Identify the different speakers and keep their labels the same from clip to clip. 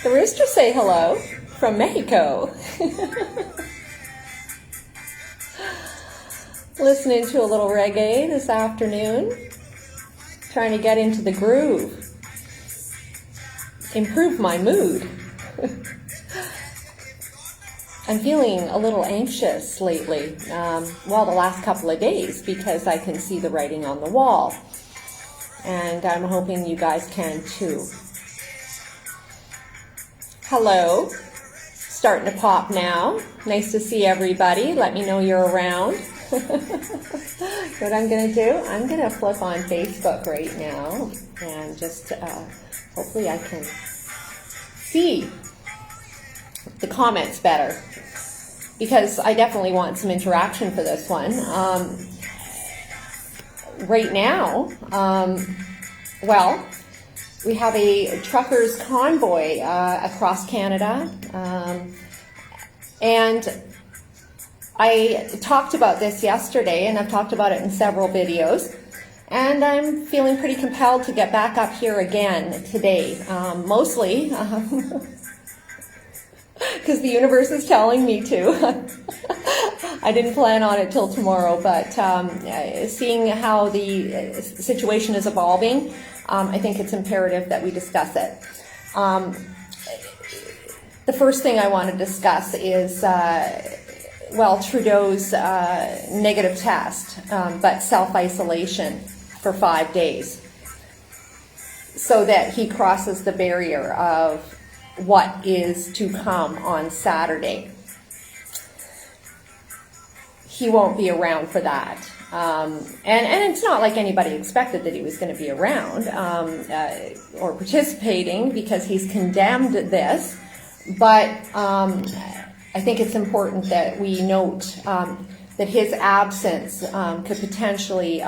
Speaker 1: The rooster say hello from Mexico. Listening to a little reggae this afternoon. Trying to get into the groove. Improve my mood. I'm feeling a little anxious lately, well, the last couple of days, because I can see the writing on the wall. And I'm hoping you guys can too. Hello. Starting to pop now. Nice to see everybody. Let me know you're around. What I'm going to do, I'm going to flip on Facebook right now and just hopefully I can see the comments better, because I definitely want some interaction for this one. Right now, well, we have a truckers convoy across Canada, and I talked about this yesterday, and I've talked about it in several videos, and I'm feeling pretty compelled to get back up here again today, mostly because the universe is telling me to. I didn't plan on it till tomorrow, but seeing how the situation is evolving, I think it's imperative that we discuss it. The first thing I want to discuss is, well, Trudeau's negative test, but self-isolation for 5 days, so that he crosses the barrier of what is to come on Saturday. He won't be around for that. And it's not like anybody expected that he was going to be around or participating, because he's condemned this. But I think it's important that we note that his absence could potentially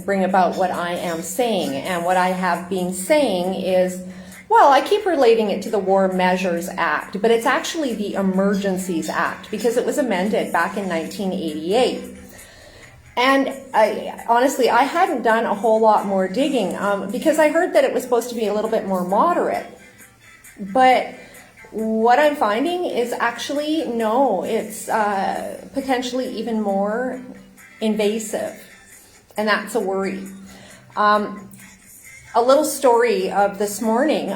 Speaker 1: bring about what I am saying. And what I have been saying is, well, I keep relating it to the War Measures Act, but it's actually the Emergencies Act, because it was amended back in 1988. And honestly, I hadn't done a whole lot more digging because I heard that it was supposed to be a little bit more moderate. But what I'm finding is actually, no, it's potentially even more invasive. And that's a worry. A little story of this morning.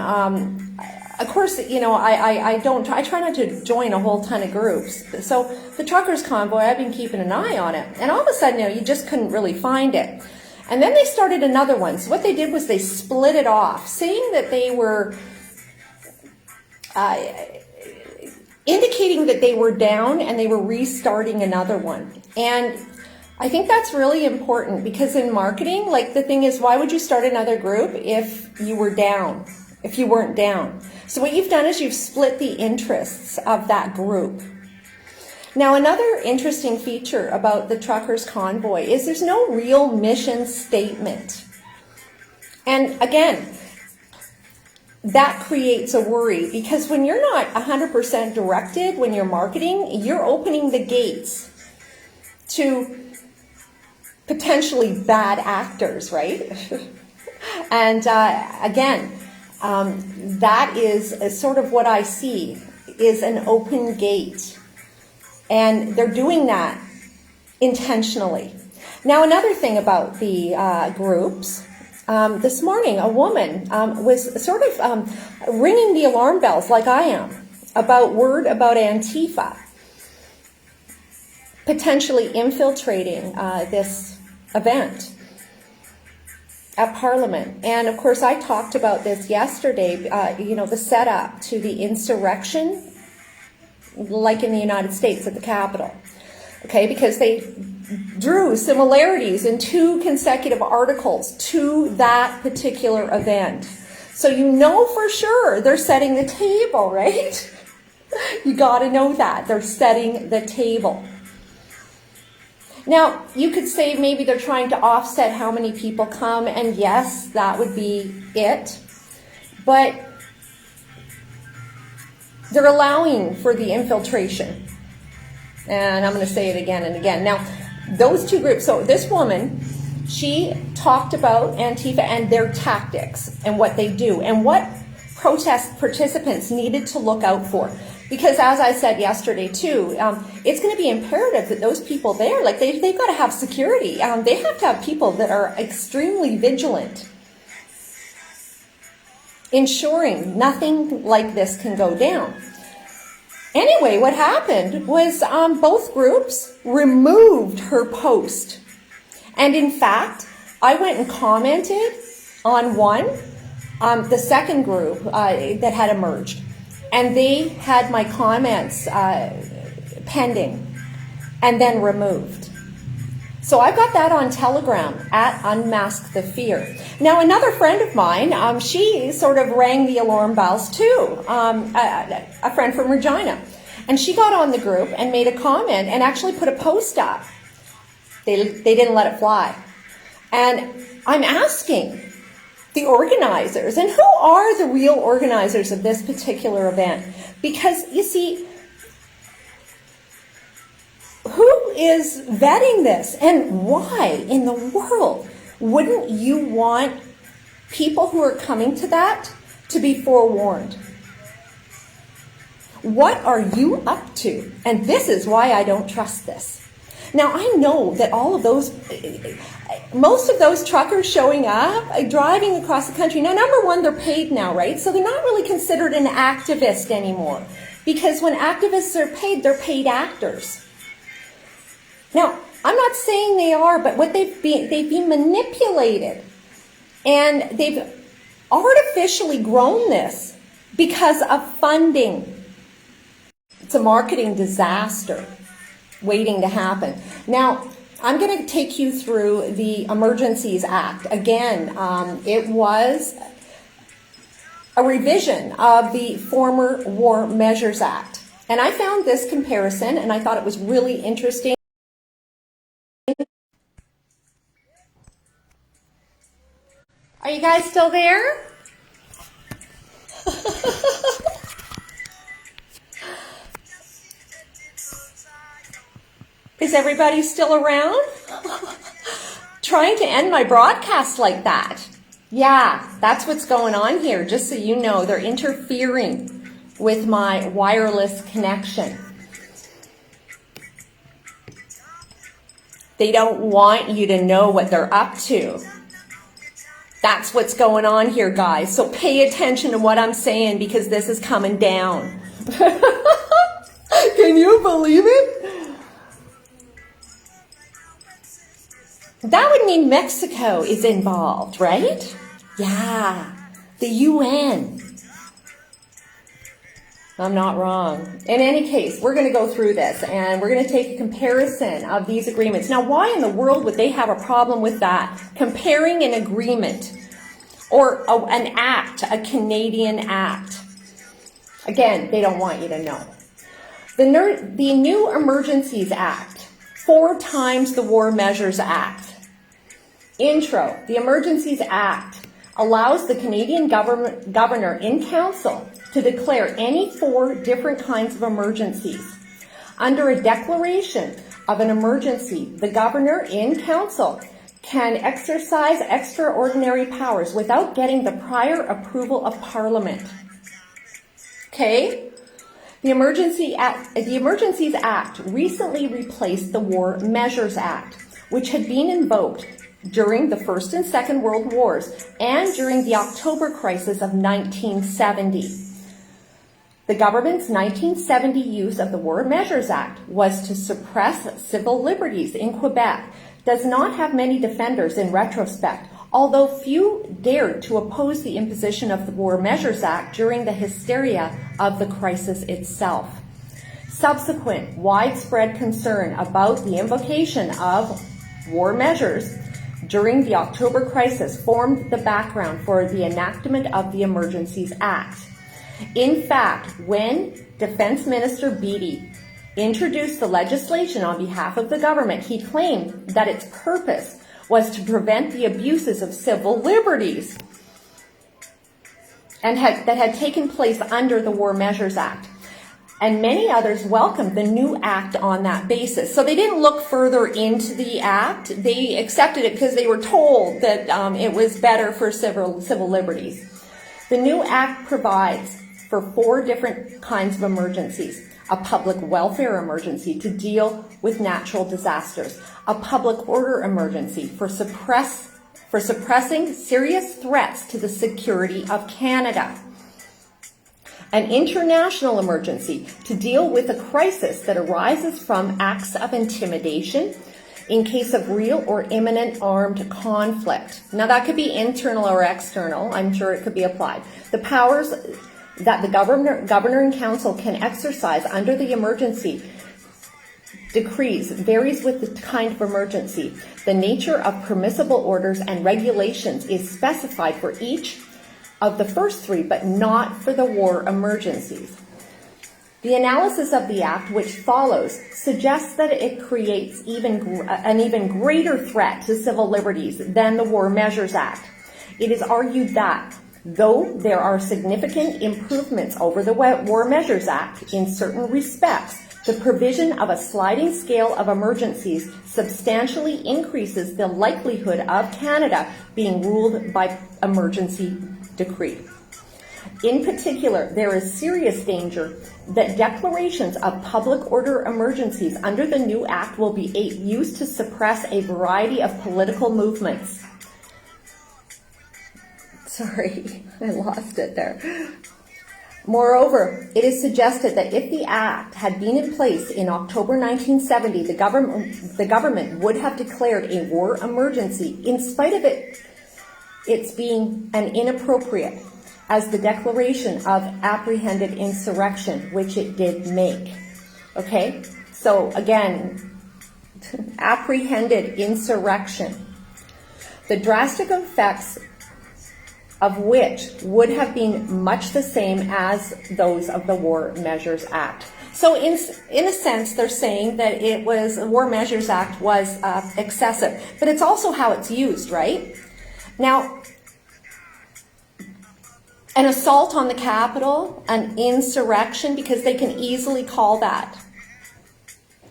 Speaker 1: Of course, you know, I try not to join a whole ton of groups. So the truckers convoy, I've been keeping an eye on it. And all of a sudden, you know, you just couldn't really find it. And then they started another one. So what they did was they split it off, saying that they were indicating that they were down and they were restarting another one. And I think that's really important, because in marketing, like, the thing is, why would you start another group if you were down, if you weren't down? So what you've done is you've split the interests of that group. Now, another interesting feature about the truckers convoy is there's no real mission statement. And again, that creates a worry, because when you're not 100% directed, when you're marketing, you're opening the gates to potentially bad actors, right? And again, that is sort of what I see, is an open gate. And they're doing that intentionally. Now, another thing about the groups, this morning a woman was sort of ringing the alarm bells, like I am, about Antifa potentially infiltrating this event at Parliament. And of course, I talked about this yesterday, you know, the setup to the insurrection, like in the United States at the Capitol. Okay, because they drew similarities in 2 consecutive articles to that particular event. So you know for sure they're setting the table, right? You got to know that. They're setting the table. Now, you could say maybe they're trying to offset how many people come, and yes, that would be it. But they're allowing for the infiltration. And I'm going to say it again and again. Now, those two groups, so this woman, she talked about Antifa and their tactics and what they do. And what protest participants needed to look out for. Because as I said yesterday too, it's going to be imperative that those people there, like they've got to have security. They have to have people that are extremely vigilant, ensuring nothing like this can go down. Anyway, what happened was both groups removed her post. And in fact, I went and commented on one, the second group that had emerged. And they had my comments pending and then removed. So I got that on Telegram at Unmask the Fear. Now, another friend of mine, she sort of rang the alarm bells too, a friend from Regina. And she got on the group and made a comment and actually put a post up. They didn't let it fly. And I'm asking the organizers, and who are the real organizers of this particular event? Because, you see, who is vetting this, and why in the world wouldn't you want people who are coming to that to be forewarned? What are you up to? And this is why I don't trust this. Now, I know that most of those truckers showing up, driving across the country, now, number one, they're paid now, right? So they're not really considered an activist anymore. Because when activists are paid, they're paid actors. Now, I'm not saying they are, but what they've been manipulated. And they've artificially grown this because of funding. It's a marketing disaster waiting to happen. Now, I'm going to take you through the Emergencies Act. Again, it was a revision of the former War Measures Act. And I found this comparison, and I thought it was really interesting. Are you guys still there? Is everybody still around? Trying to end my broadcast like that. Yeah, that's what's going on here. Just so you know, they're interfering with my wireless connection. They don't want you to know what they're up to. That's what's going on here, guys. So pay attention to what I'm saying, because this is coming down. Can you believe it? That would mean Mexico is involved, right? Yeah, the UN. I'm not wrong. In any case, we're going to go through this, and we're going to take a comparison of these agreements. Now, why in the world would they have a problem with that? Comparing an agreement or an act, a Canadian act. Again, they don't want you to know. The new Emergencies Act, 4 times the War Measures Act. Intro, the Emergencies Act allows the Canadian governor in council to declare any 4 different kinds of emergencies. Under a declaration of an emergency, the governor in council can exercise extraordinary powers without getting the prior approval of Parliament. Okay? The Emergencies Act recently replaced the War Measures Act, which had been invoked during the First and Second World Wars and during the October crisis of 1970. The government's 1970 use of the War Measures Act was to suppress civil liberties in Quebec. Does not have many defenders in retrospect, although few dared to oppose the imposition of the War Measures Act during the hysteria of the crisis itself. Subsequent widespread concern about the invocation of war measures during the October crisis formed the background for the enactment of the Emergencies Act. In fact, when Defense Minister Beatty introduced the legislation on behalf of the government, he claimed that its purpose was to prevent the abuses of civil liberties and that had taken place under the War Measures Act. And many others welcomed the new act on that basis. So they didn't look further into the act. They accepted it because they were told that it was better for civil liberties. The new act provides for 4 different kinds of emergencies: a public welfare emergency to deal with natural disasters, a public order emergency for suppressing serious threats to the security of Canada, an international emergency to deal with a crisis that arises from acts of intimidation in case of real or imminent armed conflict. Now that could be internal or external. I'm sure it could be applied. The powers that the governor and council can exercise under the emergency decrees varies with the kind of emergency. The nature of permissible orders and regulations is specified for each of the first 3, but not for the war emergencies. The analysis of the Act, which follows, suggests that it creates an even greater threat to civil liberties than the War Measures Act. It is argued that, though there are significant improvements over the War Measures Act in certain respects, the provision of a sliding scale of emergencies substantially increases the likelihood of Canada being ruled by emergency decree. In particular, there is serious danger that declarations of public order emergencies under the new Act will be used to suppress a variety of political movements. Sorry, I lost it there. Moreover, it is suggested that if the Act had been in place in October 1970, the government would have declared a war emergency in spite of its being an inappropriate as the declaration of apprehended insurrection, which it did make. Okay? So again, apprehended insurrection. The drastic effects of which would have been much the same as those of the War Measures Act. So in a sense, they're saying that the War Measures Act was excessive, but it's also how it's used, right? Now, an assault on the Capitol, an insurrection, because they can easily call that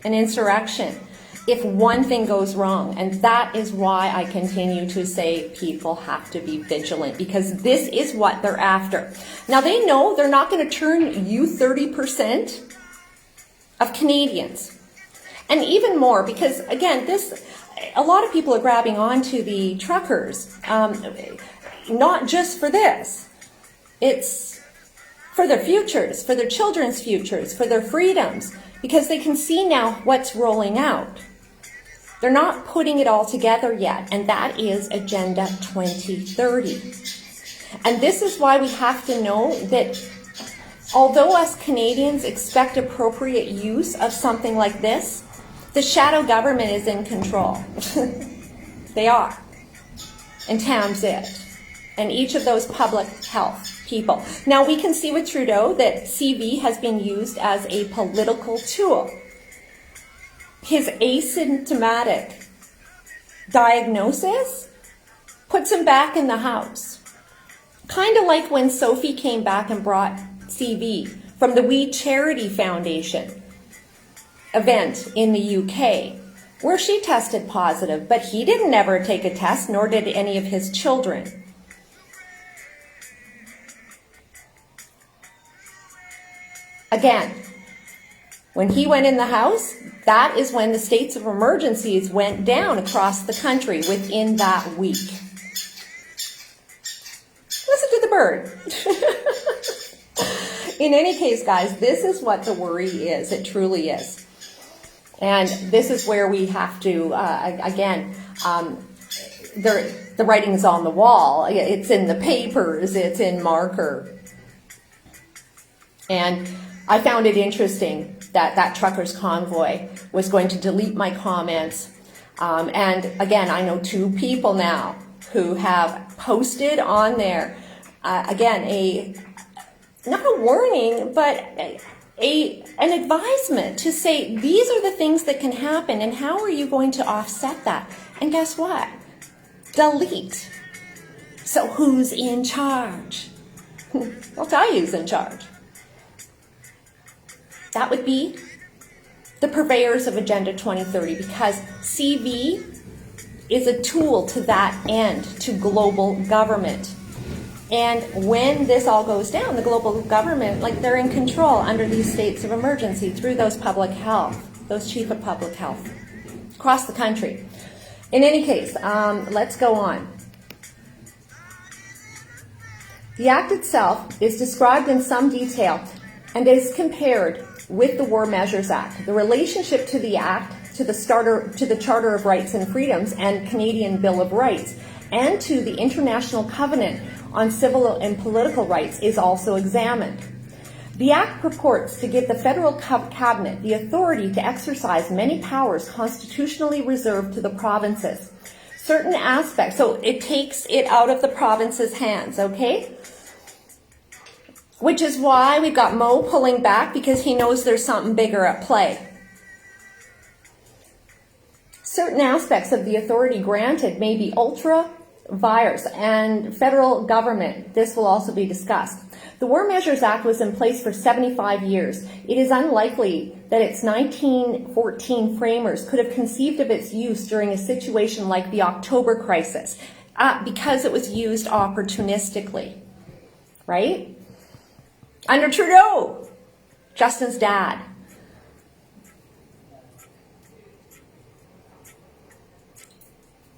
Speaker 1: an insurrection if one thing goes wrong. And that is why I continue to say people have to be vigilant, because this is what they're after. Now they know they're not going to turn you 30% of Canadians. And even more, because again, a lot of people are grabbing onto the truckers, not just for this. It's for their futures, for their children's futures, for their freedoms, because they can see now what's rolling out. They're not putting it all together yet, and that is Agenda 2030. And this is why we have to know that although us Canadians expect appropriate use of something like this, the shadow government is in control. They are. And TAMZIT. And each of those public health people. Now we can see with Trudeau that CV has been used as a political tool. His asymptomatic diagnosis puts him back in the House. Kind of like when Sophie came back and brought CV from the We Charity Foundation event in the UK, where she tested positive, but he didn't ever take a test, nor did any of his children. Again, when he went in the House, that is when the states of emergencies went down across the country within that week. Listen to the bird. In any case, guys, this is what the worry is. It truly is. And this is where we have to, the writing's on the wall. It's in the papers. It's in marker. And I found it interesting that truckers' convoy was going to delete my comments. And again, I know 2 people now who have posted on there, not a warning, but an advisement to say, these are the things that can happen, and how are you going to offset that? And guess what? Delete. So who's in charge? I'll tell you who's in charge. That would be the purveyors of Agenda 2030, because CV is a tool to that end, to global government. And when this all goes down, the global government, like, they're in control under these states of emergency through those public health, those chief of public health across the country. In any case, let's go on. The Act itself is described in some detail and is compared with the War Measures Act. The relationship to the Act, to the Charter of Rights and Freedoms and Canadian Bill of Rights, and to the International Covenant on Civil and Political Rights is also examined. The Act purports to give the federal cabinet the authority to exercise many powers constitutionally reserved to the provinces. Certain aspects, so it takes it out of the province's hands, okay? Which is why we've got Mo pulling back, because he knows there's something bigger at play. Certain aspects of the authority granted may be ultra vires and federal government. This will also be discussed. The War Measures Act was in place for 75 years. It is unlikely that its 1914 framers could have conceived of its use during a situation like the October crisis, because it was used opportunistically, right? Under Trudeau, Justin's dad.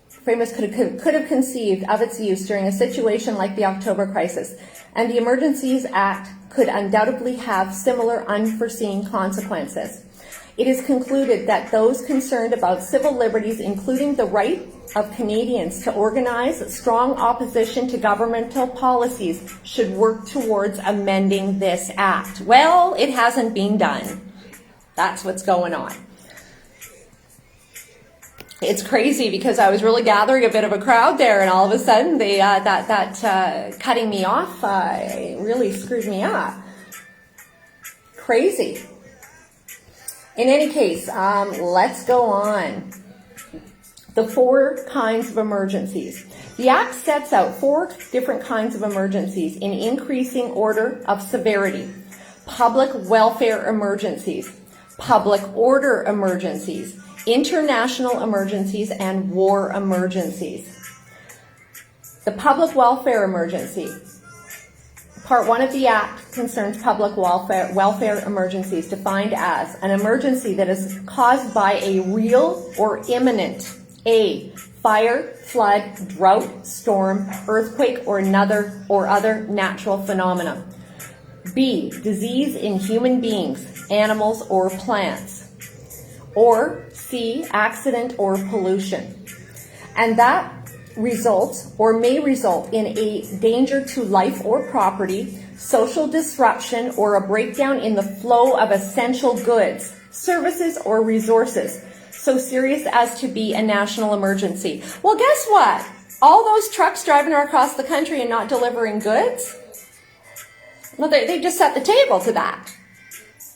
Speaker 1: Framers could have conceived of its use during a situation like the October crisis, and the Emergencies Act could undoubtedly have similar unforeseen consequences. It is concluded that those concerned about civil liberties, including the right of Canadians to organize strong opposition to governmental policies, should work towards amending this act. Well, it hasn't been done. That's what's going on. It's crazy because I was really gathering a bit of a crowd there, and all of a sudden they cutting me off really screwed me up. Crazy. In any case, let's go on. The 4 kinds of emergencies. The Act sets out 4 different kinds of emergencies in increasing order of severity. Public welfare emergencies, public order emergencies, international emergencies, and war emergencies. The public welfare emergency. Part 1 of the Act concerns public welfare emergencies, defined as an emergency that is caused by a real or imminent A, fire, flood, drought, storm, earthquake, or other natural phenomena. B, disease in human beings, animals, or plants. Or C, accident or pollution. And that results or may result in a danger to life or property, social disruption, or a breakdown in the flow of essential goods, services, or resources, so serious as to be a national emergency. Well, guess what? All those trucks driving across the country and not delivering goods, well, they just set the table to that,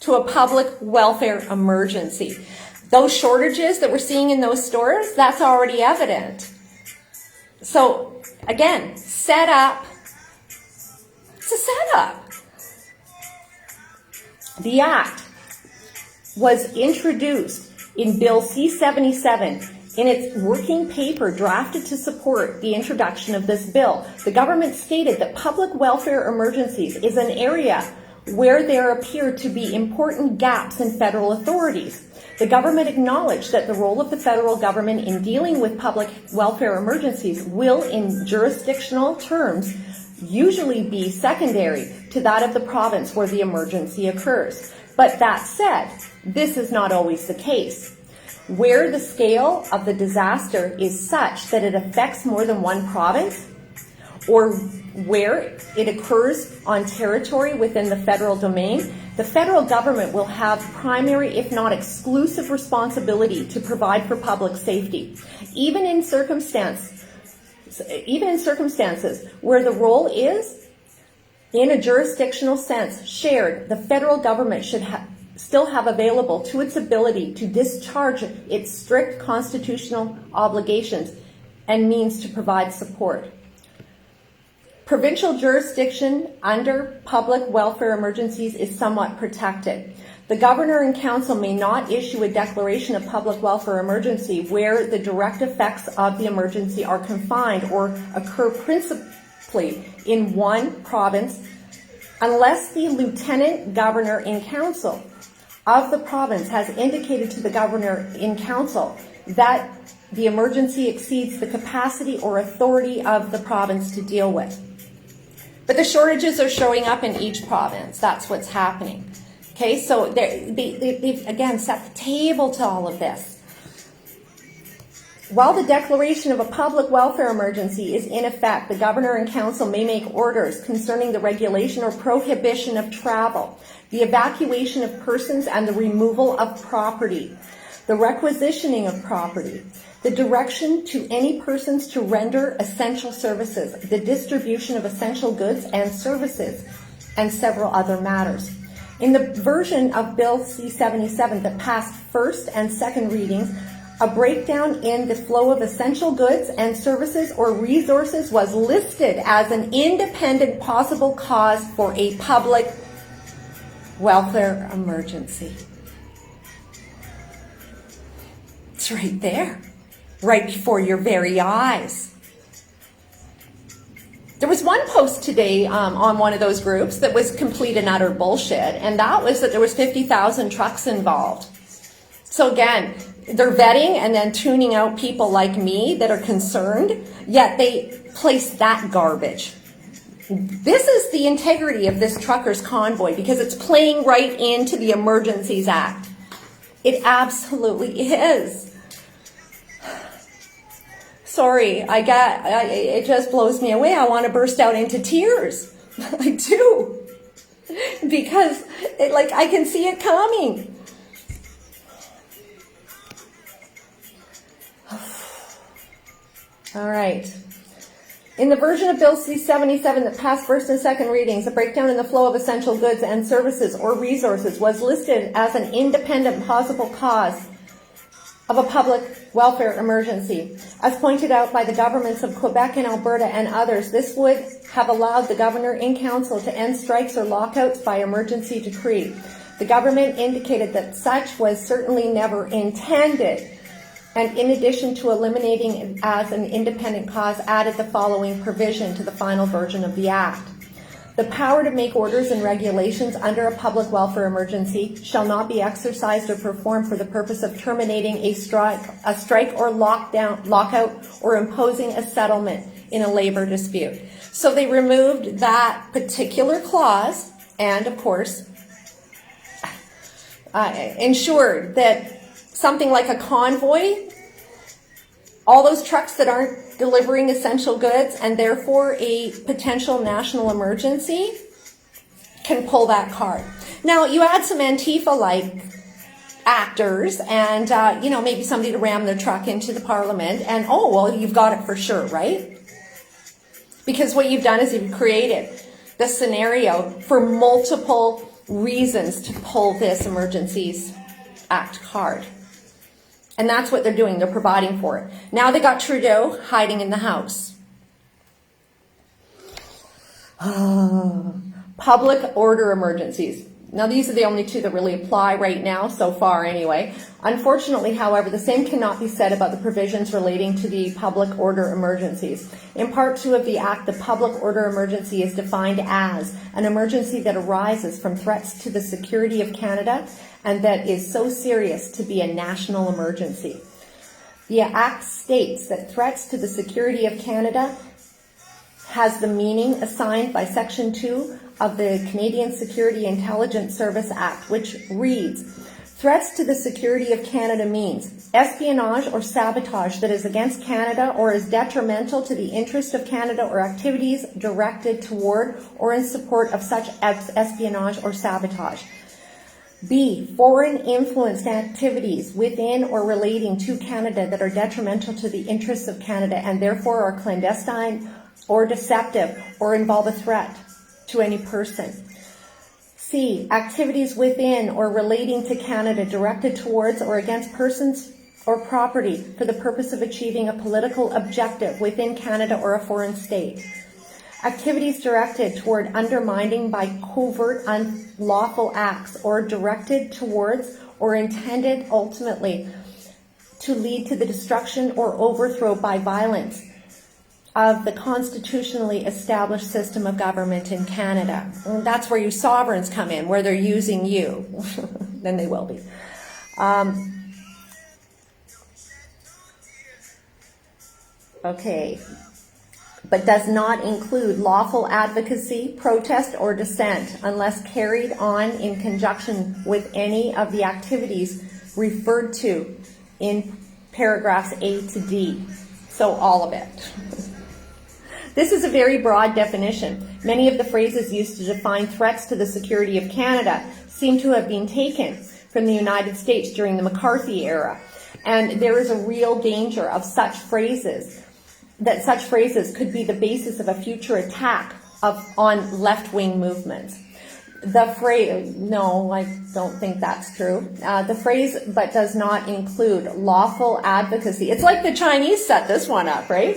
Speaker 1: to a public welfare emergency. Those shortages that we're seeing in those stores, that's already evident. So, again, set up. It's a setup. The Act was introduced in Bill C-77 in its working paper drafted to support the introduction of this bill. The government stated that public welfare emergencies is an area where there appear to be important gaps in federal authorities. The government acknowledged that the role of the federal government in dealing with public welfare emergencies will, in jurisdictional terms, usually be secondary to that of the province where the emergency occurs. But that said, this is not always the case. Where the scale of the disaster is such that it affects more than one province, or where it occurs on territory within the federal domain, the federal government will have primary, if not exclusive, responsibility to provide for public safety. Even in circumstances where the role is, in a jurisdictional sense, shared, the federal government should still have available to its ability to discharge its strict constitutional obligations and means to provide support. Provincial jurisdiction under public welfare emergencies is somewhat protected. The governor and council may not issue a declaration of public welfare emergency where the direct effects of the emergency are confined or occur plea in one province unless the lieutenant governor in council of the province has indicated to the governor in council that the emergency exceeds the capacity or authority of the province to deal with. But the shortages are showing up in each province. That's what's happening. Okay, so they've again set the table to all of this. While the declaration of a public welfare emergency is in effect, the governor and council may make orders concerning the regulation or prohibition of travel, the evacuation of persons and the removal of property, the requisitioning of property, the direction to any persons to render essential services, the distribution of essential goods and services, and several other matters. In the version of Bill C-77 that passed first and second readings, a breakdown in the flow of essential goods and services or resources was listed as an independent possible cause for a public welfare emergency. It's right there, right before your very eyes. There was one post today on one of those groups that was complete and utter bullshit, and that was that there was 50,000 trucks involved. So again, they're vetting and then tuning out people like me that are concerned, yet they place that garbage. This is the integrity of this truckers' convoy because it's playing right into the Emergencies Act. It absolutely is. Sorry, it just blows me away. I want to burst out into tears. I do. Because I can see it coming. All right. In the version of Bill C-77 that passed first and second readings, a breakdown in the flow of essential goods and services or resources was listed as an independent possible cause of a public welfare emergency. As pointed out by the governments of Quebec and Alberta and others, this would have allowed the governor in council to end strikes or lockouts by emergency decree. The government indicated that such was certainly never intended, and in addition to eliminating it as an independent cause, added the following provision to the final version of the Act. The power to make orders and regulations under a public welfare emergency shall not be exercised or performed for the purpose of terminating a strike or lockout, or imposing a settlement in a labor dispute. So they removed that particular clause and, of course, ensured that something like a convoy, all those trucks that aren't delivering essential goods and therefore a potential national emergency can pull that card. Now, you add some Antifa-like actors and, maybe somebody to ram their truck into the parliament and, you've got it for sure, right? Because what you've done is you've created the scenario for multiple reasons to pull this Emergencies Act card. And that's what they're doing. They're providing for it. Now they got Trudeau hiding in the house. Public order emergencies. Now these are the only two that really apply right now, so far anyway. Unfortunately, however, the same cannot be said about the provisions relating to the public order emergencies. In Part 2 of the Act, the public order emergency is defined as an emergency that arises from threats to the security of Canada and that is so serious to be a national emergency. The Act states that threats to the security of Canada has the meaning assigned by Section 2 of the Canadian Security Intelligence Service Act, which reads, threats to the security of Canada means espionage or sabotage that is against Canada or is detrimental to the interest of Canada or activities directed toward or in support of such espionage or sabotage. B, foreign influenced activities within or relating to Canada that are detrimental to the interests of Canada and therefore are clandestine or deceptive or involve a threat to any person. C, activities within or relating to Canada directed towards or against persons or property for the purpose of achieving a political objective within Canada or a foreign state. Activities directed toward undermining by covert unlawful acts or directed towards or intended ultimately to lead to the destruction or overthrow by violence of the constitutionally established system of government in Canada. And that's where you sovereigns come in, where they're using you. Then they will be. Okay. But does not include lawful advocacy, protest, or dissent unless carried on in conjunction with any of the activities referred to in paragraphs A to D. So all of it. This is a very broad definition. Many of the phrases used to define threats to the security of Canada seem to have been taken from the United States during the McCarthy era. And there is a real danger of such phrases, that such phrases could be the basis of a future attack on left-wing movements. The phrase, no, I don't think that's true. The phrase, but does not include lawful advocacy. It's like the Chinese set this one up, right?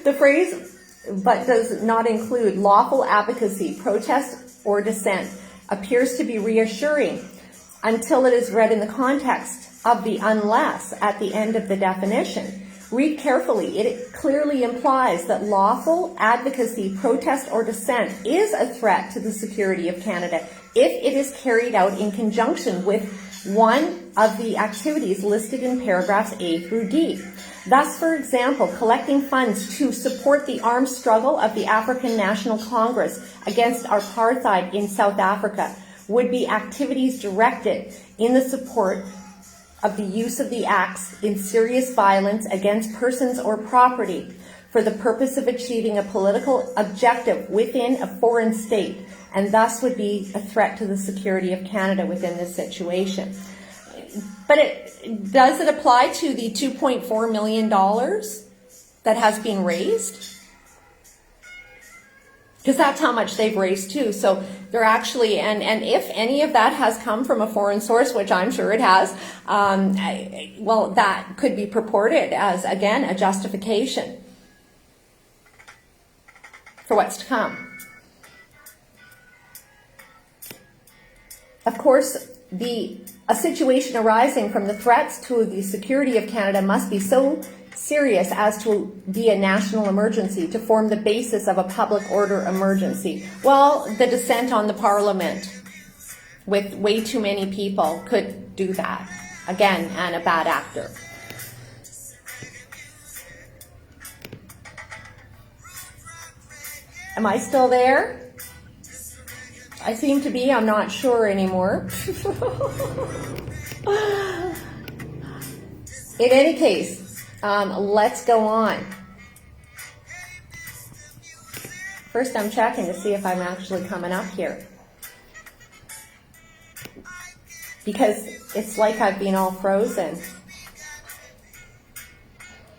Speaker 1: The phrase, but does not include lawful advocacy, protest, or dissent appears to be reassuring until it is read in the context of the unless at the end of the definition. Read carefully. It clearly implies that lawful advocacy, protest, or dissent is a threat to the security of Canada if it is carried out in conjunction with one of the activities listed in paragraphs A through D. Thus, for example, collecting funds to support the armed struggle of the African National Congress against apartheid in South Africa would be activities directed in the support of the use of the acts in serious violence against persons or property for the purpose of achieving a political objective within a foreign state, and thus would be a threat to the security of Canada within this situation. But does it apply to the $2.4 million that has been raised? Because that's how much they've raised too. So they're actually, and if any of that has come from a foreign source, which I'm sure it has, well, that could be purported as, again, a justification for what's to come. Of course, a situation arising from the threats to the security of Canada must be so serious as to be a national emergency, to form the basis of a public order emergency. Well, the descent on the Parliament with way too many people could do that. Again, and a bad actor. Am I still there? I seem to be. I'm not sure anymore. In any case, let's go on. First, I'm checking to see if I'm actually coming up here, because it's like I've been all frozen.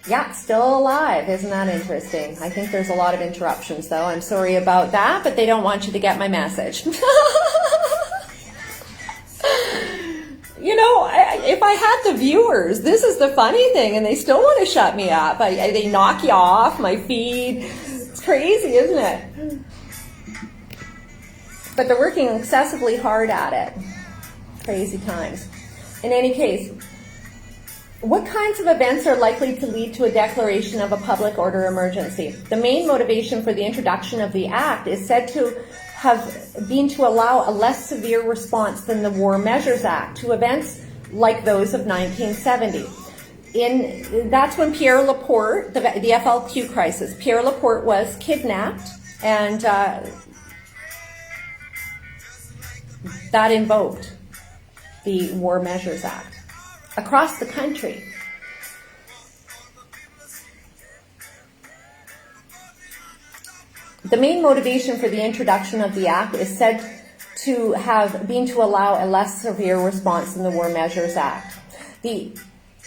Speaker 1: Yeah, still alive. Isn't that interesting? I think there's a lot of interruptions, though. I'm sorry about that, but they don't want you to get my message. You know, if I had the viewers, this is the funny thing, and they still want to shut me up. They knock you off my feed. It's crazy, isn't it? But they're working excessively hard at it. Crazy times. In any case, what kinds of events are likely to lead to a declaration of a public order emergency? The main motivation for the introduction of the Act is said to have been to allow a less severe response than the War Measures Act to events like those of 1970. That's when Pierre Laporte, the FLQ crisis, Pierre Laporte was kidnapped, and that invoked the War Measures Act across the country. The main motivation for the introduction of the Act is said to have been to allow a less severe response than the War Measures Act. In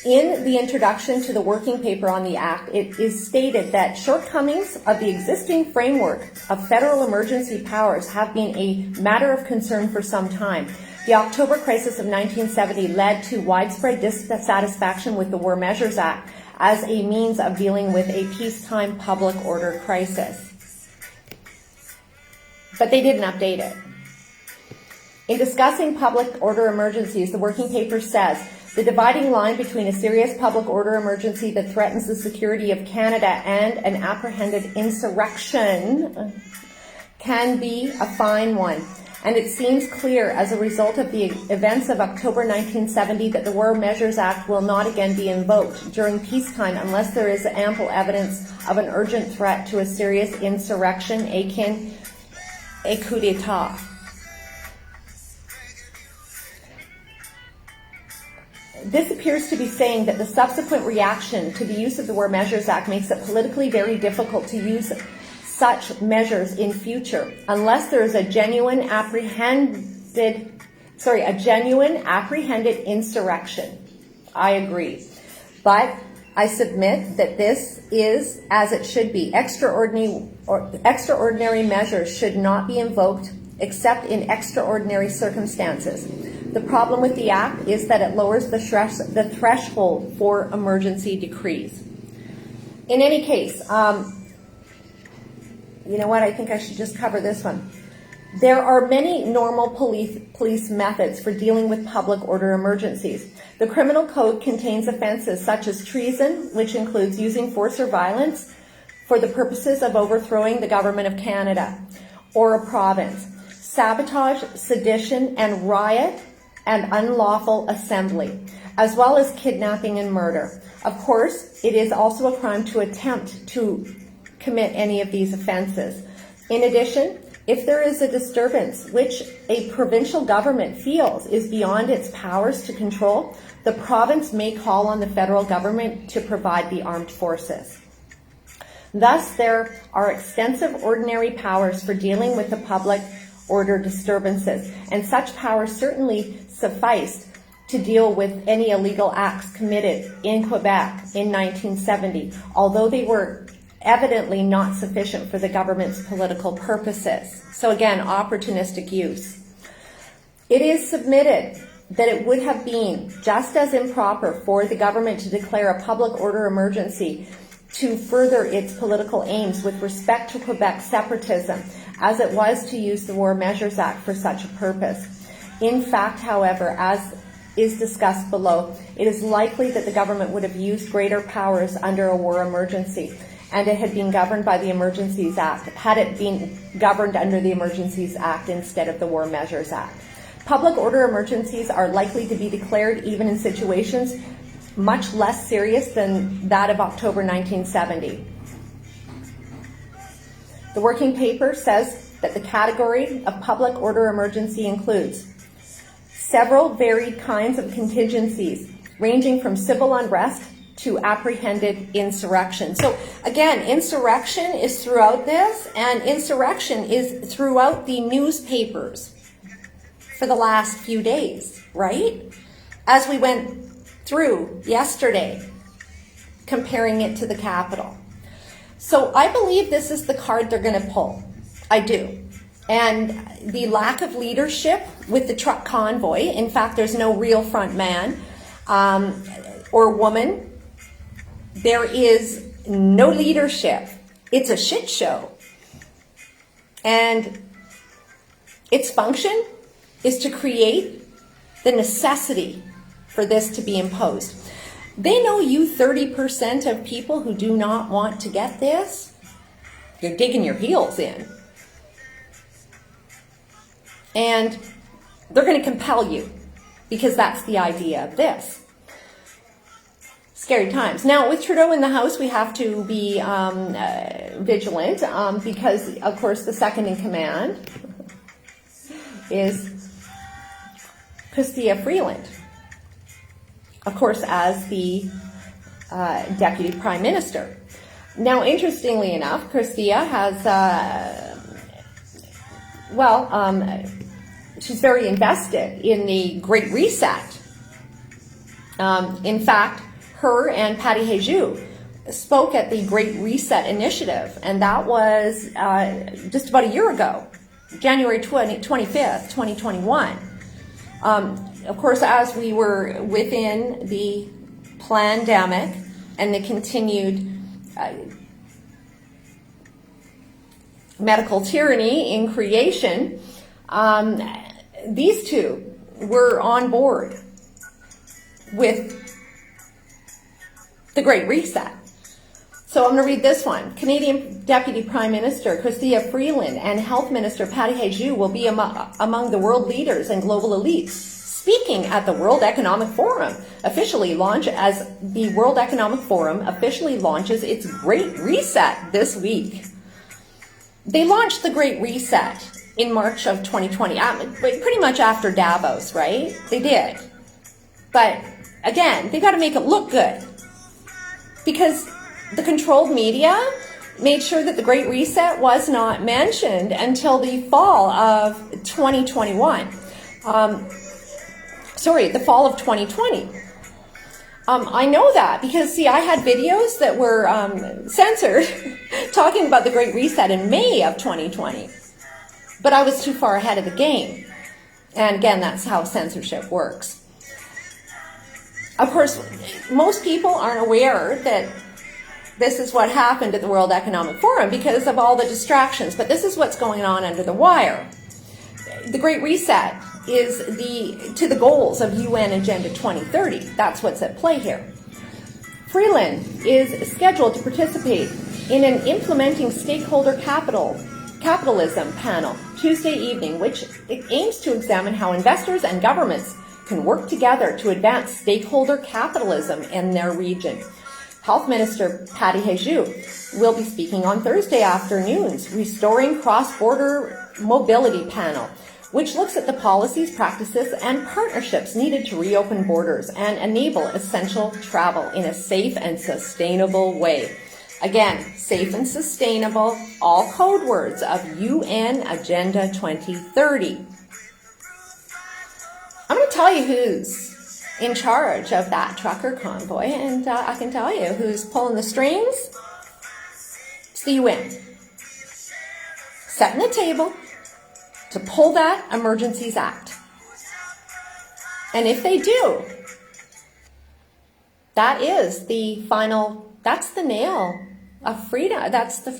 Speaker 1: the introduction to the working paper on the Act, it is stated that shortcomings of the existing framework of federal emergency powers have been a matter of concern for some time. The October crisis of 1970 led to widespread dissatisfaction with the War Measures Act as a means of dealing with a peacetime public order crisis. But they didn't update it. In discussing public order emergencies, the working paper says The dividing line between a serious public order emergency that threatens the security of Canada and an apprehended insurrection can be a fine one. And it seems clear as a result of the events of October 1970 that the War Measures Act will not again be invoked during peacetime unless there is ample evidence of an urgent threat to a serious insurrection akin a coup d'etat. This appears to be saying that the subsequent reaction to the use of the War Measures Act makes it politically very difficult to use such measures in future unless there is a genuine apprehended insurrection. I agree. But I submit that this is, as it should be, extraordinary measures should not be invoked except in extraordinary circumstances. The problem with the Act is that it lowers the threshold for emergency decrees. In any case, you know what, I think I should just cover this one. There are many normal police methods for dealing with public order emergencies. The criminal code contains offenses such as treason, which includes using force or violence for the purposes of overthrowing the government of Canada or a province, sabotage, sedition, and riot, and unlawful assembly, as well as kidnapping and murder. Of course, it is also a crime to attempt to commit any of these offenses. In addition, if there is a disturbance which a provincial government feels is beyond its powers to control, the province may call on the federal government to provide the armed forces. Thus, there are extensive ordinary powers for dealing with the public order disturbances, and such powers certainly sufficed to deal with any illegal acts committed in Quebec in 1970, although they were evidently not sufficient for the government's political purposes. So again, opportunistic use. It is submitted that it would have been just as improper for the government to declare a public order emergency to further its political aims with respect to Quebec separatism as it was to use the War Measures Act for such a purpose. In fact, however, as is discussed below, it is likely that the government would have used greater powers under a war emergency, and it had been governed by the Emergencies Act, had it been governed under the Emergencies Act instead of the War Measures Act. Public order emergencies are likely to be declared even in situations much less serious than that of October 1970. The working paper says that the category of public order emergency includes several varied kinds of contingencies, ranging from civil unrest to apprehended insurrection. So again, insurrection is throughout this, and insurrection is throughout the newspapers for the last few days, right? As we went through yesterday, comparing it to the Capitol. So I believe this is the card they're going to pull. I do. And the lack of leadership with the truck convoy, in fact, there's no real front man or woman. There is no leadership. It's a shit show. And its function is to create the necessity for this to be imposed. They know you 30% of people who do not want to get this, you're digging your heels in. And they're going to compel you, because that's the idea of this. Scary times. Now, with Trudeau in the House, we have to be vigilant because, of course, the second in command is Chrystia Freeland, of course, as the Deputy Prime Minister. Now, interestingly enough, Chrystia has, she's very invested in the Great Reset. In fact, her and Patty Hajdu spoke at the Great Reset Initiative, and that was just about a year ago, January 25th, 2021. Of course, as we were within the pandemic and the continued medical tyranny in creation, these two were on board with the Great Reset. So I'm going to read this one. Canadian Deputy Prime Minister Chrystia Freeland and Health Minister Patty Hajdu will be among the world leaders and global elites speaking at the World Economic Forum, officially launches its Great Reset this week. They launched the Great Reset in March of 2020, pretty much after Davos, right? They did. But again, they got to make it look good, because the controlled media made sure that the Great Reset was not mentioned until the fall of 2021. The fall of 2020. I know that because, see, I had videos that were censored talking about the Great Reset in May of 2020. But I was too far ahead of the game. And again, that's how censorship works. Of course, most people aren't aware that this is what happened at the World Economic Forum because of all the distractions. But this is what's going on under the wire. The Great Reset is to the goals of UN Agenda 2030. That's what's at play here. Freeland is scheduled to participate in an implementing stakeholder capitalism panel Tuesday evening, which aims to examine how investors and governments can work together to advance stakeholder capitalism in their region. Health Minister Patty Hajdu will be speaking on Thursday afternoon's Restoring Cross-Border Mobility panel, which looks at the policies, practices, and partnerships needed to reopen borders and enable essential travel in a safe and sustainable way. Again, safe and sustainable, all code words of UN Agenda 2030. I'm going to tell you who's in charge of that trucker convoy, and I can tell you who's pulling the strings. It's the UN. Setting the table to pull that Emergencies Act. And if they do, that is the final, that's the nail of freedom. That's the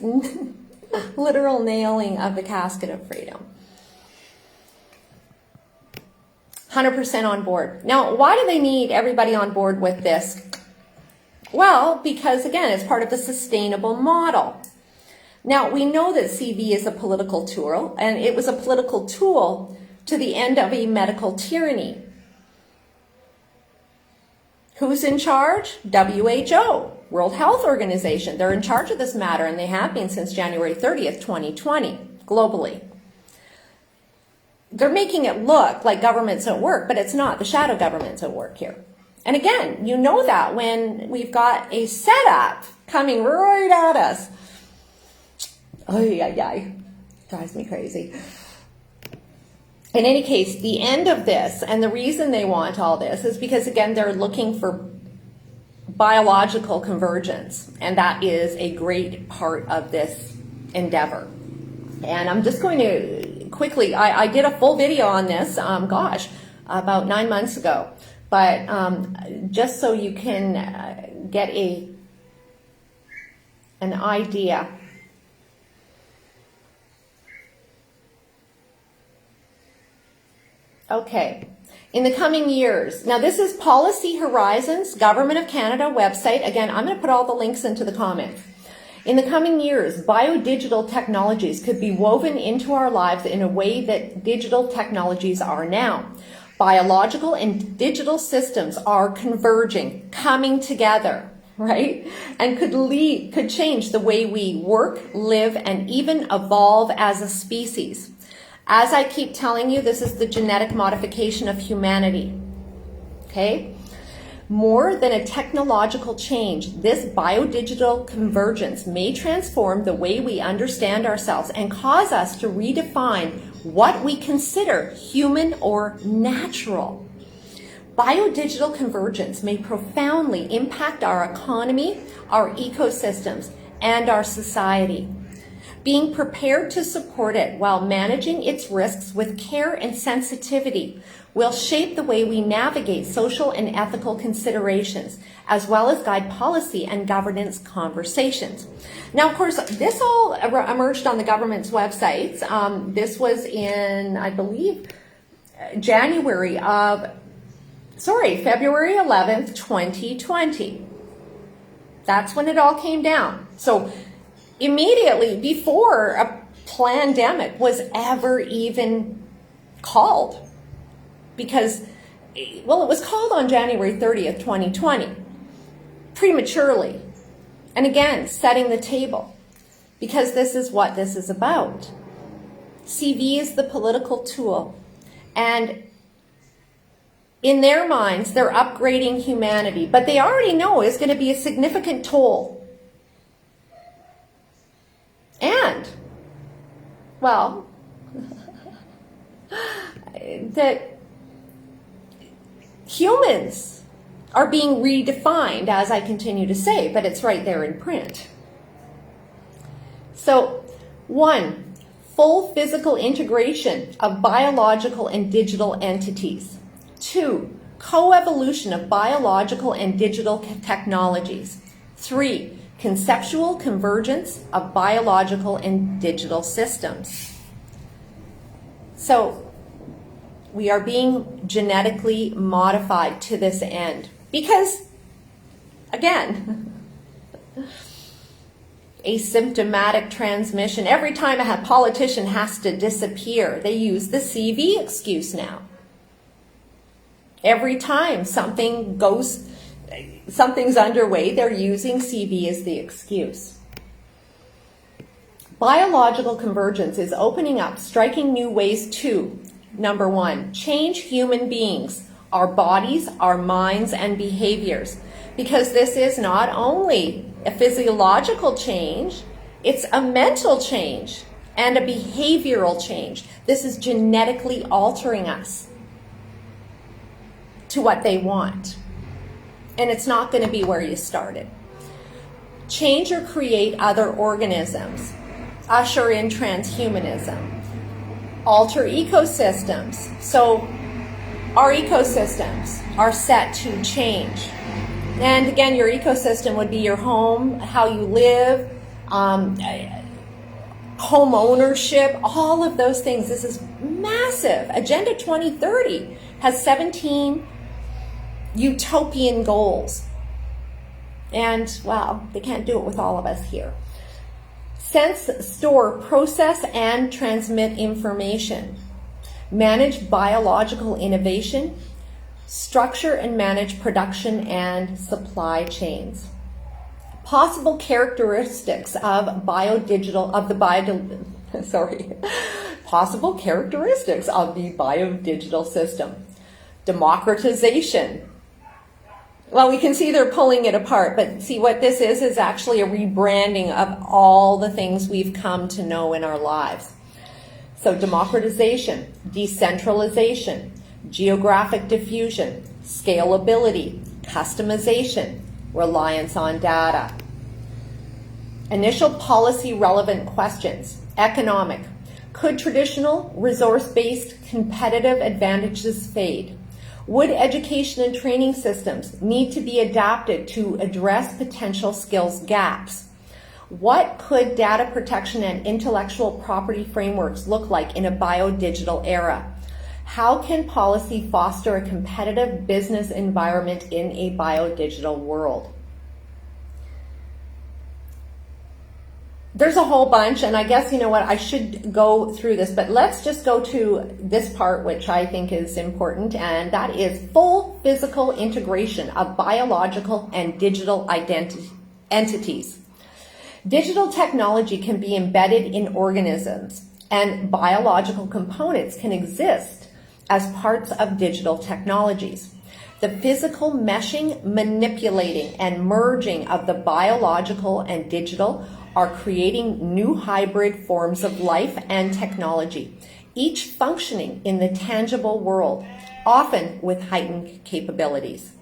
Speaker 1: literal nailing of the casket of freedom. 100% on board. Now, why do they need everybody on board with this? Well, because again, it's part of the sustainable model. Now, we know that CV is a political tool, and it was a political tool to the end of a medical tyranny. Who's in charge? WHO, World Health Organization. They're in charge of this matter, and they have been since January 30th, 2020, globally. They're making it look like government's at work, but it's not. The shadow government's at work here. And again, you know that when we've got a setup coming right at us. Drives me crazy. In any case, the end of this, and the reason they want all this is because, again, they're looking for biological convergence, and that is a great part of this endeavor. And I'm just going to quickly, I did a full video on this, about 9 months ago, but just so you can get an idea. Okay, in the coming years, now this is Policy Horizons, Government of Canada website. Again, I'm going to put all the links into the comments. In the coming years, biodigital technologies could be woven into our lives in a way that digital technologies are now. Biological and digital systems are converging, coming together, right? And could change the way we work, live, and even evolve as a species. As I keep telling you, this is the genetic modification of humanity, okay? More than a technological change, this biodigital convergence may transform the way we understand ourselves and cause us to redefine what we consider human or natural. Biodigital convergence may profoundly impact our economy, our ecosystems, and our society. Being prepared to support it while managing its risks with care and sensitivity will shape the way we navigate social and ethical considerations, as well as guide policy and governance conversations. Now, of course, this all emerged on the government's websites. This was in, I believe, January of February 11th, 2020. That's when it all came down. So immediately before a pandemic was ever even called, because, well, it was called on January 30th, 2020, prematurely. And again, setting the table, because this is what this is about. CV is the political tool, and in their minds, they're upgrading humanity, but they already know it's going to be a significant toll. And, well, that humans are being redefined, as I continue to say, but it's right there in print. So, 1, full physical integration of biological and digital entities. 2, coevolution of biological and digital technologies. 3, conceptual convergence of biological and digital systems. So, we are being genetically modified to this end. Because, again, asymptomatic transmission. Every time a politician has to disappear, they use the CV excuse now. Every time something's underway, they're using CV as the excuse. Biological convergence is opening up striking new ways to, number 1, change human beings, our bodies, our minds, and behaviors. Because this is not only a physiological change, it's a mental change and a behavioral change. This is genetically altering us to what they want. And it's not going to be where you started. Change or create other organisms. Usher in transhumanism. Alter ecosystems. So our ecosystems are set to change. And again, your ecosystem would be your home, how you live, home ownership, all of those things. This is massive. Agenda 2030 has 17 utopian goals. And, well, they can't do it with all of us here. Sense, store, process, and transmit information. Manage biological innovation. Structure and manage production and supply chains. Possible characteristics of possible characteristics of the biodigital system. Democratization. Well, we can see they're pulling it apart, but see what this is actually a rebranding of all the things we've come to know in our lives. So democratization, decentralization, geographic diffusion, scalability, customization, reliance on data. Initial policy relevant questions. Economic. Could traditional resource-based competitive advantages fade? Would education and training systems need to be adapted to address potential skills gaps? What could data protection and intellectual property frameworks look like in a biodigital era? How can policy foster a competitive business environment in a biodigital world? There's a whole bunch, and I guess, you know what, I should go through this, but let's just go to this part, which I think is important, and that is full physical integration of biological and digital entities. Digital technology can be embedded in organisms, and biological components can exist as parts of digital technologies. The physical meshing, manipulating, and merging of the biological and digital are creating new hybrid forms of life and technology, each functioning in the tangible world, often with heightened capabilities.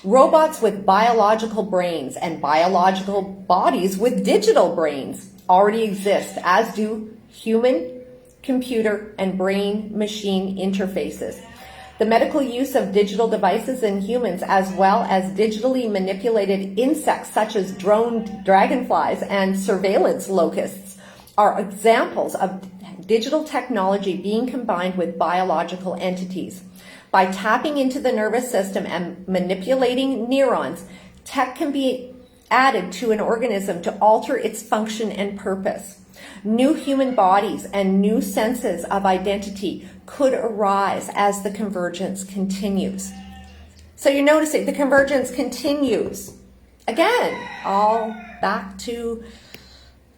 Speaker 1: Robots with biological brains and biological bodies with digital brains already exist, as do human, computer, and brain-machine interfaces. The medical use of digital devices in humans, as well as digitally manipulated insects such as drone dragonflies and surveillance locusts, are examples of digital technology being combined with biological entities. By tapping into the nervous system and manipulating neurons, tech can be added to an organism to alter its function and purpose. New human bodies and new senses of identity could arise as the convergence continues. So you're noticing the convergence continues. Again, all back to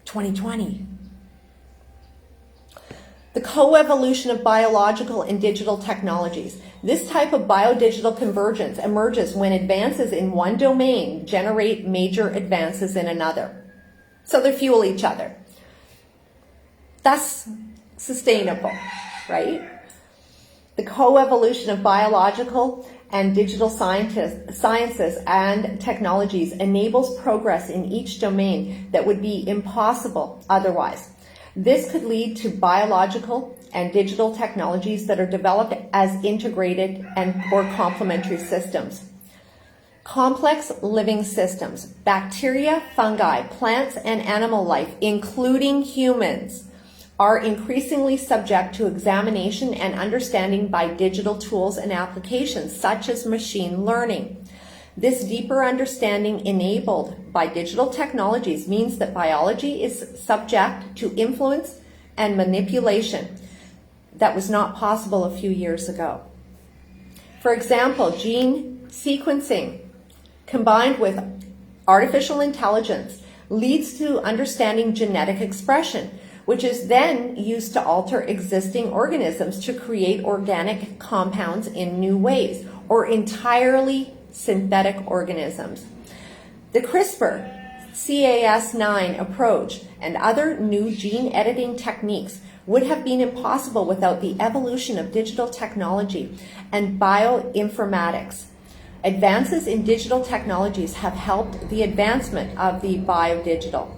Speaker 1: 2020. The coevolution of biological and digital technologies. This type of biodigital convergence emerges when advances in one domain generate major advances in another. So they fuel each other. Thus sustainable, right? The coevolution of biological and digital sciences and technologies enables progress in each domain that would be impossible otherwise. This could lead to biological and digital technologies that are developed as integrated or complementary systems. Complex living systems, bacteria, fungi, plants, and animal life, including humans, are increasingly subject to examination and understanding by digital tools and applications such as machine learning. This deeper understanding enabled by digital technologies means that biology is subject to influence and manipulation that was not possible a few years ago. For example, gene sequencing combined with artificial intelligence leads to understanding genetic expression, which is then used to alter existing organisms to create organic compounds in new ways, or entirely synthetic organisms. The CRISPR-Cas9 approach and other new gene editing techniques would have been impossible without the evolution of digital technology and bioinformatics. Advances in digital technologies have helped the advancement of the biodigital.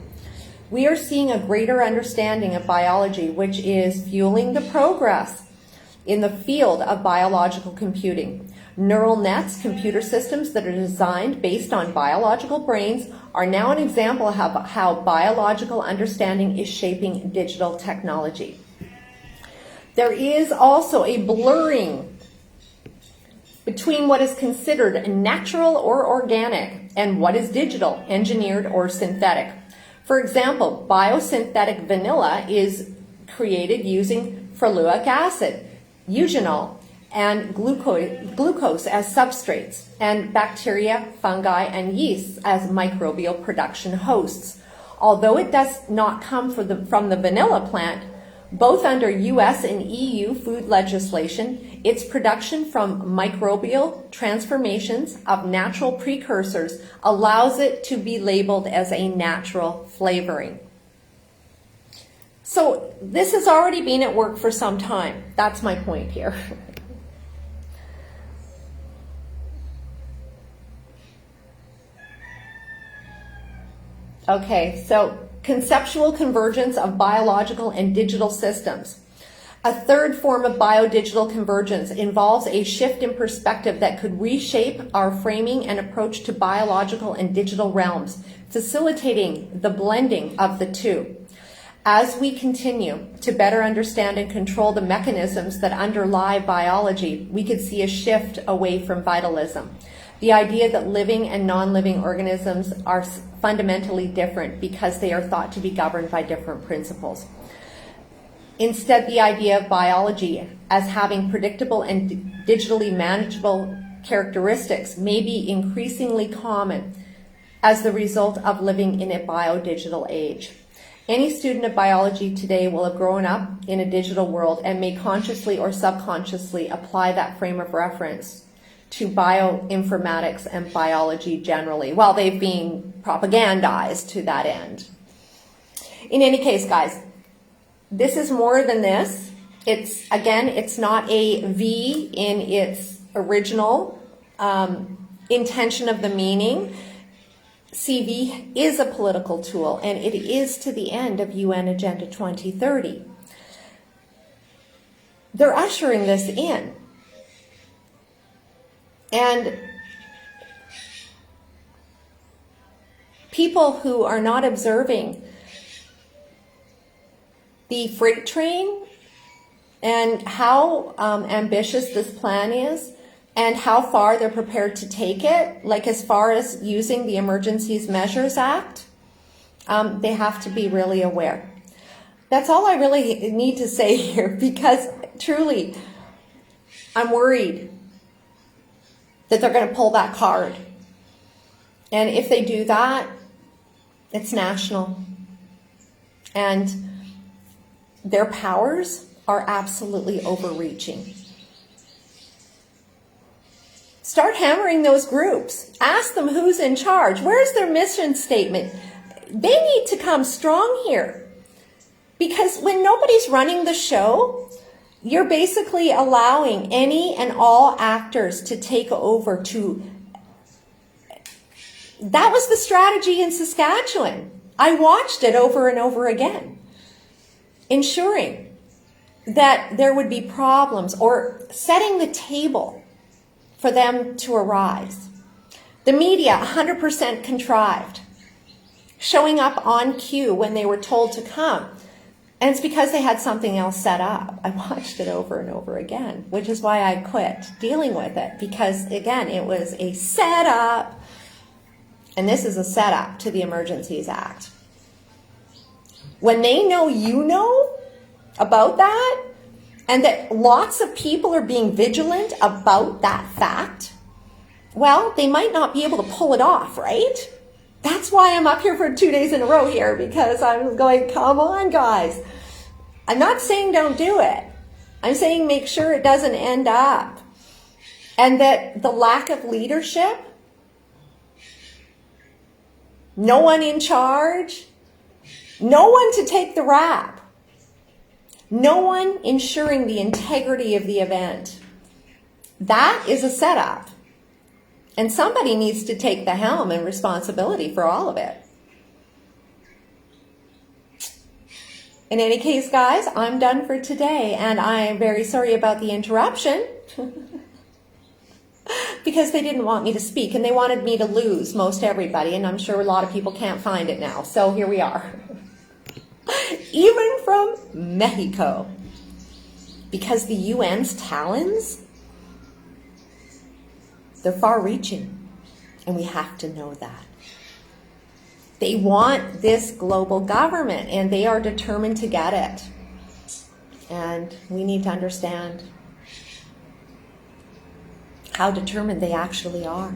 Speaker 1: We are seeing a greater understanding of biology, which is fueling the progress in the field of biological computing. Neural nets, computer systems that are designed based on biological brains, are now an example of how biological understanding is shaping digital technology. There is also a blurring between what is considered natural or organic and what is digital, engineered, or synthetic. For example, biosynthetic vanilla is created using ferulic acid, eugenol, and glucose as substrates, and bacteria, fungi, and yeasts as microbial production hosts. Although it does not come from the vanilla plant, both under US and EU food legislation, its production from microbial transformations of natural precursors allows it to be labeled as a natural flavoring. So this has already been at work for some time. That's my point here. Okay, so conceptual convergence of biological and digital systems. A third form of biodigital convergence involves a shift in perspective that could reshape our framing and approach to biological and digital realms, facilitating the blending of the two. As we continue to better understand and control the mechanisms that underlie biology, we could see a shift away from vitalism. The idea that living and non-living organisms are fundamentally different because they are thought to be governed by different principles. Instead, the idea of biology as having predictable and digitally manageable characteristics may be increasingly common as the result of living in a biodigital age. Any student of biology today will have grown up in a digital world and may consciously or subconsciously apply that frame of reference to bioinformatics and biology generally, while they've been propagandized to that end. In any case, guys, this is more than this. It's not a V in its original intention of the meaning. CV is a political tool, and it is to the end of UN Agenda 2030. They're ushering this in. And people who are not observing the freight train and how ambitious this plan is and how far they're prepared to take it, like as far as using the Emergencies Measures Act, they have to be really aware. That's all I really need to say here, because truly, I'm worried that they're going to pull that card. And if they do that, it's national. And their powers are absolutely overreaching. Start hammering those groups. Ask them who's in charge. Where's their mission statement? They need to come strong here. Because when nobody's running the show, you're basically allowing any and all actors to take over That was the strategy in Saskatchewan. I watched it over and over again, ensuring that there would be problems or setting the table for them to arise. The media, 100% contrived, showing up on cue when they were told to come. And it's because they had something else set up. I watched it over and over again, which is why I quit dealing with it. Because, again, it was a setup. And this is a setup to the Emergencies Act. When they know you know about that, and that lots of people are being vigilant about that fact, well, they might not be able to pull it off, right? That's why I'm up here for 2 days in a row here, because I'm going, come on, guys. I'm not saying don't do it. I'm saying make sure it doesn't end up. And that the lack of leadership, no one in charge, no one to take the rap, no one ensuring the integrity of the event. That is a setup. And somebody needs to take the helm and responsibility for all of it. In any case, guys, I'm done for today, and I'm very sorry about the interruption because they didn't want me to speak, and they wanted me to lose most everybody, and I'm sure a lot of people can't find it now. So here we are. Even from Mexico, because the UN's talons, they're far-reaching, and we have to know that. They want this global government, and they are determined to get it. And we need to understand how determined they actually are.